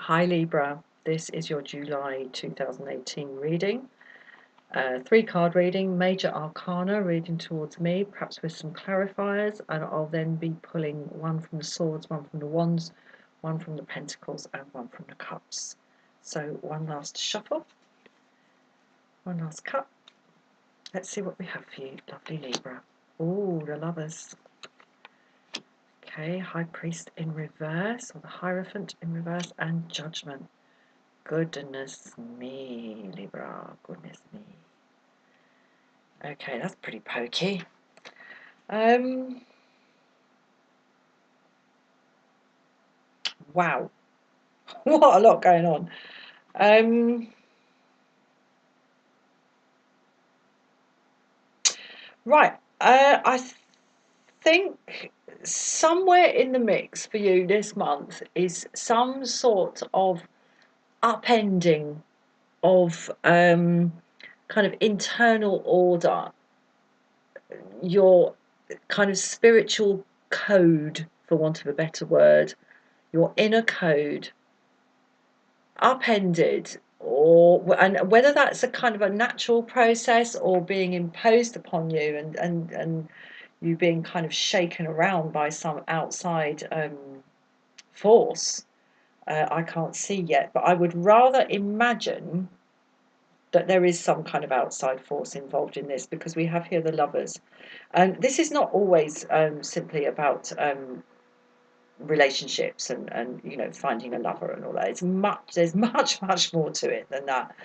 Hi Libra, this is your July 2018 reading. 3-card reading, major arcana reading towards me, perhaps with some clarifiers, and I'll then be pulling one from the swords, one from the wands, one from the pentacles, and one from the cups. So one last shuffle, one last cut. Let's see what we have for you, lovely Libra. Oh, the Lovers. Okay, High Priest in reverse, or the Hierophant in reverse, and Judgment. Goodness me, Libra, goodness me. Okay, that's pretty pokey. Wow, what a lot going on. Right, I think somewhere in the mix for you this month is some sort of upending of kind of internal order, your kind of spiritual code, for want of a better word, your inner code upended, and whether that's a kind of a natural process or being imposed upon you, and you being kind of shaken around by some outside force, I can't see yet, but I would rather imagine that there is some kind of outside force involved in this, because we have here the Lovers, and this is not always simply about relationships and finding a lover and all that. There's much more to it than that.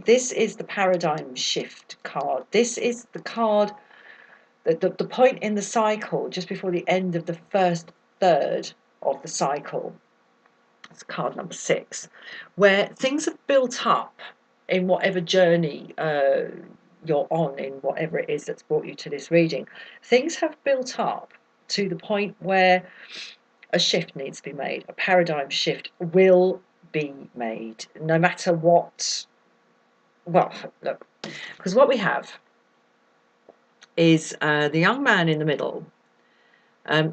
This is the paradigm shift card. This is the card, the point in the cycle just before the end of the first third of the cycle. It's card number 6, where things have built up in whatever journey you're on, in whatever it is that's brought you to this reading. Things have built up to the point where a shift needs to be made. A paradigm shift will be made, no matter what. Well, look, because what we have is the young man in the middle.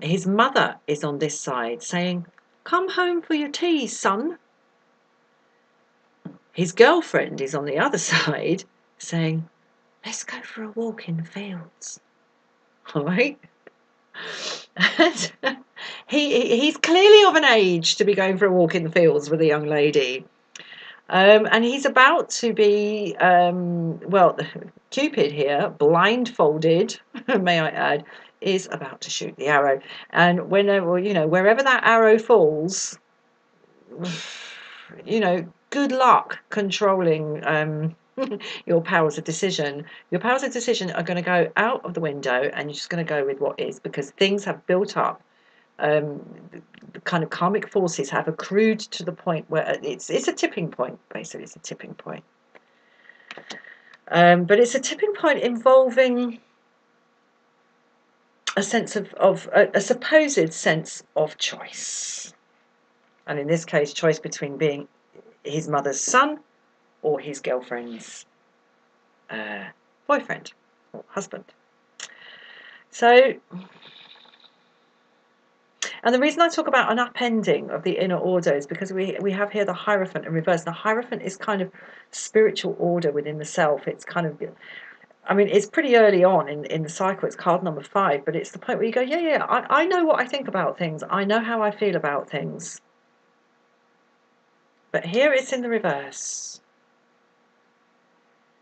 His mother is on this side saying, "Come home for your tea, son." His girlfriend is on the other side saying, "Let's go for a walk in the fields." All right? And he's clearly of an age to be going for a walk in the fields with a young lady. And he's about to be, well, Cupid here, blindfolded, may I add, is about to shoot the arrow. And wherever that arrow falls, good luck controlling your powers of decision. Your powers of decision are going to go out of the window, and you're just going to go with what is, because things have built up. The kind of karmic forces have accrued to the point where it's a tipping point. Basically, it's a tipping point. But it's a tipping point involving a sense of a supposed sense of choice, and in this case, choice between being his mother's son or his girlfriend's boyfriend or husband. So, and the reason I talk about an upending of the inner order is because we have here the Hierophant in reverse. The Hierophant is kind of spiritual order within the self. It's kind of, I mean, it's pretty early on in the cycle. It's card number 5, but it's the point where you go, yeah, I know what I think about things. I know how I feel about things. But here it's in the reverse.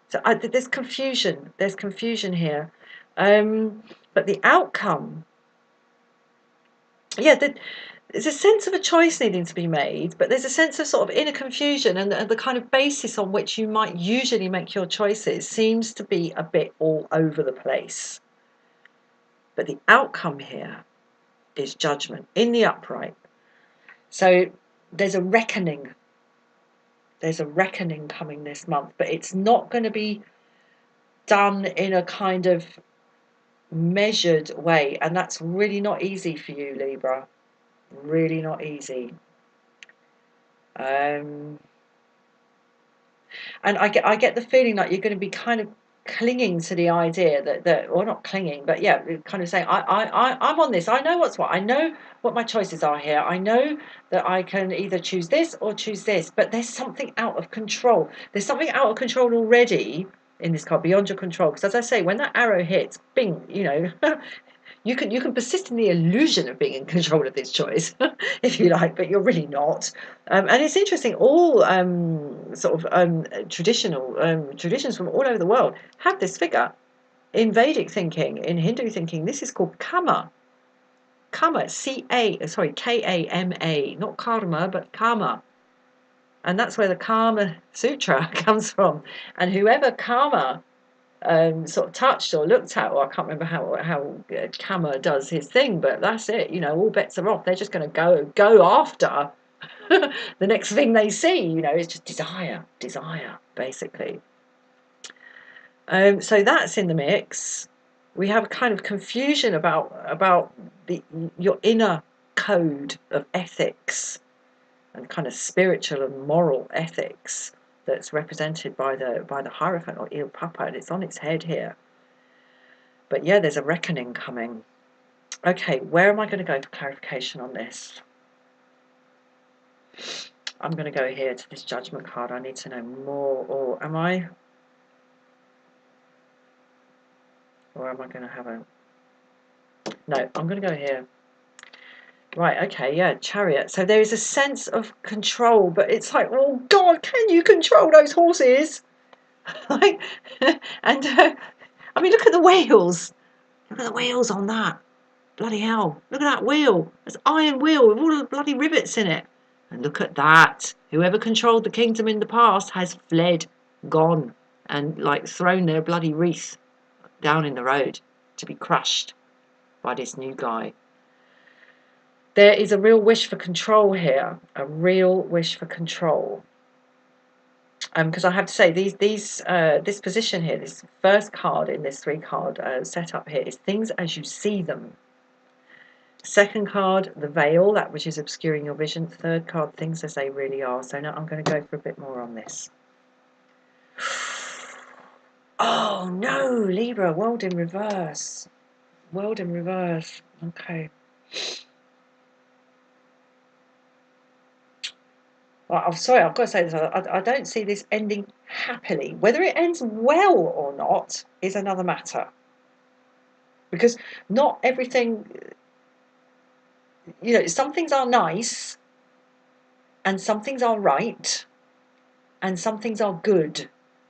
So there's confusion. There's confusion here. But the outcome, yeah, there's a sense of a choice needing to be made, but there's a sense of sort of inner confusion, and the kind of basis on which you might usually make your choices seems to be a bit all over the place. But the outcome here is Judgment in the upright. So there's a reckoning. There's a reckoning coming this month, but it's not going to be done in a kind of measured way, and that's really not easy for you, Libra. Really not easy. And I get the feeling like you're going to be kind of clinging to the idea that or not clinging, but yeah, kind of saying I'm on this. I know what's what. I know what my choices are here. I know that I can either choose this or choose this. But there's something out of control. There's something out of control already in this card, beyond your control. Because as I say, when that arrow hits, bing, you know, you can persist in the illusion of being in control of this choice, if you like, but you're really not. And it's interesting. All traditions from all over the world have this figure. In Vedic thinking, in Hindu thinking, this is called Kama. Kama, Kama, not karma, but Kama. And that's where the Kama Sutra comes from. And whoever Kama sort of touched or looked at, or I can't remember how Kama does his thing, but that's it. You know, all bets are off. They're just going to go after the next thing they see. You know, it's just desire, basically. So that's in the mix. We have a kind of confusion about your inner code of ethics and kind of spiritual and moral ethics that's represented by the Hierophant or Il Papa, and it's on its head here. But yeah, there's a reckoning coming. Okay, where am I going to go for clarification on this? I'm going to go here to this Judgment card. I need to know more, or am I going to have a... No, I'm going to go here. Right, okay, yeah, Chariot. So there is a sense of control, but it's like, oh God, can you control those horses? Like, and I mean, look at the wheels. Look at the wheels on that. Bloody hell. Look at that wheel. It's an iron wheel with all the bloody rivets in it. And look at that. Whoever controlled the kingdom in the past has fled, gone, and like thrown their bloody wreath down in the road to be crushed by this new guy. There is a real wish for control here. A real wish for control. Because I have to say, this position here, this first card in this 3-card setup here, is things as you see them. Second card, the veil, that which is obscuring your vision. Third card, things as they really are. So now I'm going to go for a bit more on this. Oh no, Libra, world in reverse. World in reverse. Okay. Well, I'm sorry, I've got to say this. I don't see this ending happily. Whether it ends well or not is another matter. Because not everything, you know, some things are nice, and some things are right, and some things are good.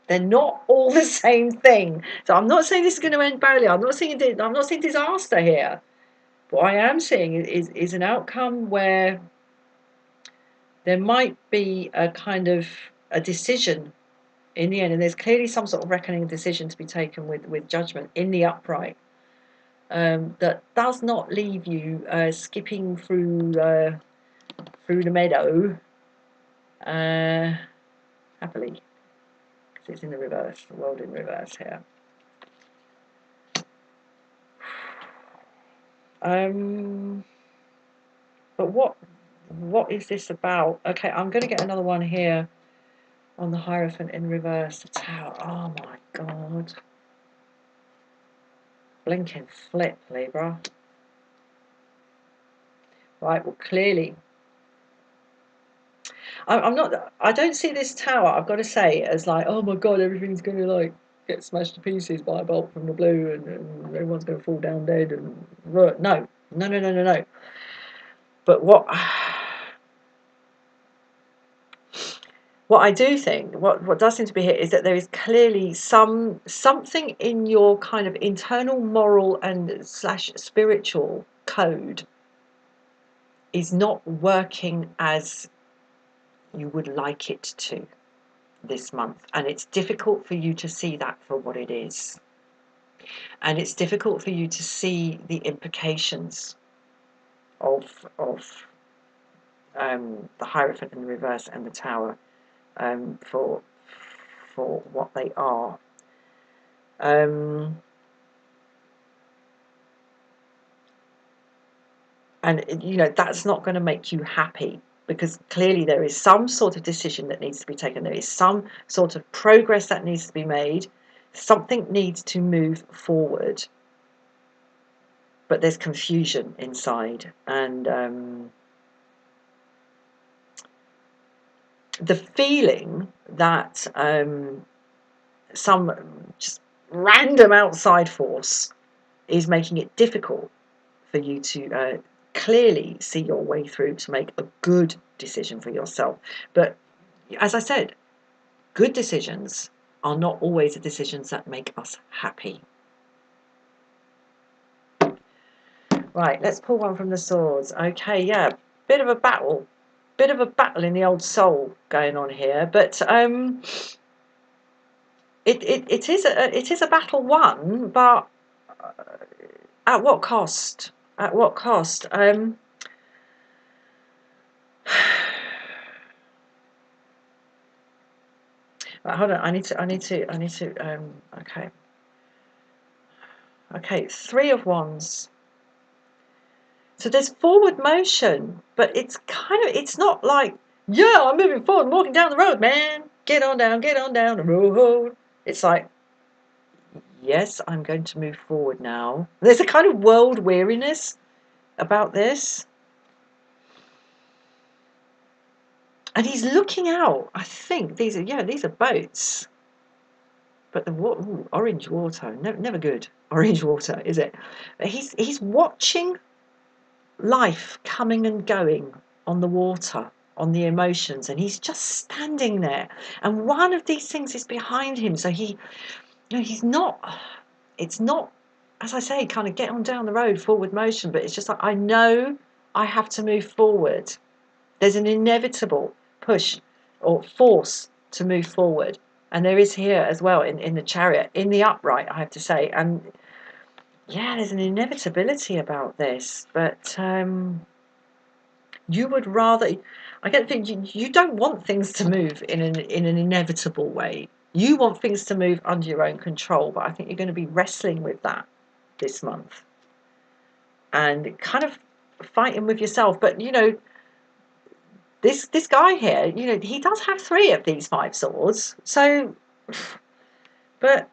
They're not all the same thing. So I'm not saying this is going to end badly. I'm not saying disaster here. What I am seeing is an outcome where there might be a kind of a decision in the end, and there's clearly some sort of reckoning decision to be taken with Judgment in the upright, that does not leave you skipping through the meadow happily, because it's in the reverse, the world in reverse here. But what is this about? Okay, I'm going to get another one here on the Hierophant in reverse. The Tower. Oh my God. Blinking flip, Libra. Right, well, clearly. I don't see this Tower, I've got to say, as like, oh my God, everything's going to like get smashed to pieces by a bolt from the blue, and everyone's going to fall down dead. And no. But what I do think, what does seem to be here, is that there is clearly something in your kind of internal moral and / spiritual code is not working as you would like it to this month, and it's difficult for you to see that for what it is, and it's difficult for you to see the implications of the Hierophant in the reverse and the Tower for what they are. And you know, that's not going to make you happy, because clearly there is some sort of decision that needs to be taken. There is some sort of progress that needs to be made. Something needs to move forward, but there's confusion inside, and the feeling that some just random outside force is making it difficult for you to clearly see your way through to make a good decision for yourself. But as I said, good decisions are not always the decisions that make us happy. Right, let's pull one from the swords. Okay, yeah, bit of a battle in the old soul going on here, but it is a battle won, but at what cost? At what cost? Right, hold on. I need to. Okay. Okay. 3 of Wands. So there's forward motion, but it's not like, yeah, I'm moving forward, I'm walking down the road, man. Get on down the road. It's like, yes, I'm going to move forward now. There's a kind of world weariness about this. And he's looking out. I think these are boats. But the orange water, never good. Orange water, is it? But he's watching life coming and going on the water, on the emotions, and he's just standing there. And one of these things is behind him, so he's not. It's not, as I say, kind of get on down the road, forward motion. But it's just like, I know I have to move forward. There's an inevitable push or force to move forward. And there is here as well in the Chariot, in the upright, I have to say. And yeah, there's an inevitability about this. But you would rather, I don't think you don't want things to move in an inevitable way. You want things to move under your own control. But I think you're going to be wrestling with that this month. And kind of fighting with yourself. But, this guy here, he does have 3 of these 5 swords. So, but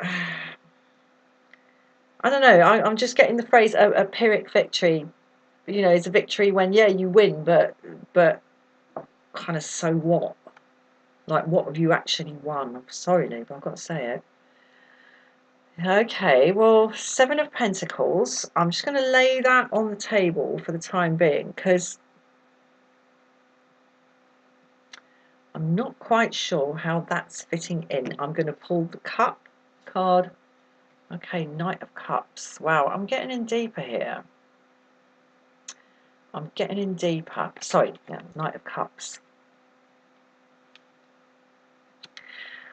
I don't know. I'm just getting the phrase a Pyrrhic victory. It's a victory when, yeah, you win, but kind of, so what? Like, what have you actually won? I'm sorry, Libra, I've got to say it. Okay, well, 7 of Pentacles. I'm just going to lay that on the table for the time being, because I'm not quite sure how that's fitting in. I'm going to pull the Cup card. Okay, Knight of Cups. Wow, I'm getting in deeper here. I'm getting in deeper. Sorry, yeah, Knight of Cups.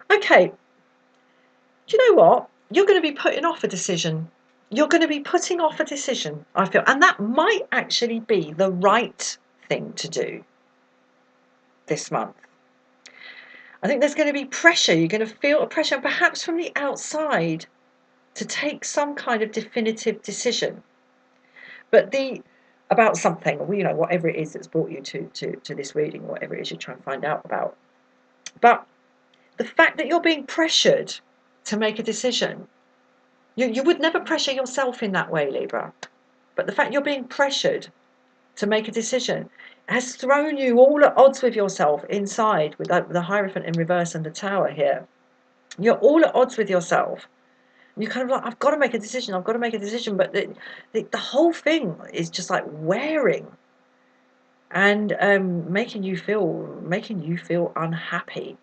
Okay, do you know what? You're going to be putting off a decision. You're going to be putting off a decision, I feel. And that might actually be the right thing to do this month. I think there's going to be pressure. You're going to feel a pressure, perhaps from the outside, to take some kind of definitive decision. But about something, whatever it is that's brought you to this reading, whatever it is you're trying to find out about. But the fact that you're being pressured to make a decision, you would never pressure yourself in that way, Libra. But the fact you're being pressured to make a decision has thrown you all at odds with yourself inside, with the Hierophant in reverse and the Tower here. You're all at odds with yourself. You're kind of like, I've got to make a decision, but the whole thing is just like wearing and making you feel unhappy.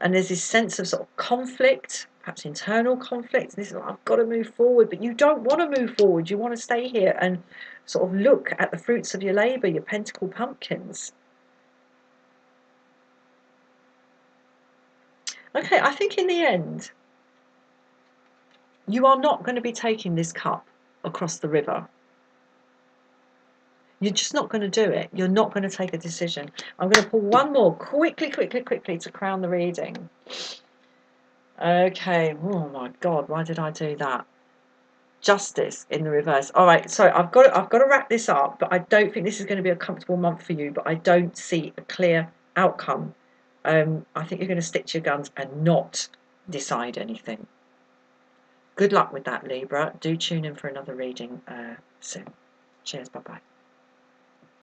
And there's this sense of sort of conflict, perhaps internal conflict. This is like, I've got to move forward, but you don't want to move forward. You want to stay here and sort of look at the fruits of your labour, your pentacle pumpkins. Okay, I think in the end, you are not going to be taking this cup across the river. You're just not going to do it. You're not going to take a decision. I'm going to pull one more quickly to crown the reading. Okay. Oh my God, why did I do that? Justice in the reverse. All right, so I've got to wrap this up, but I don't think this is going to be a comfortable month for you, but I don't see a clear outcome. I think you're going to stick to your guns and not decide anything. good luck with that, Libra. Do tune in for another reading soon. Cheers, bye bye.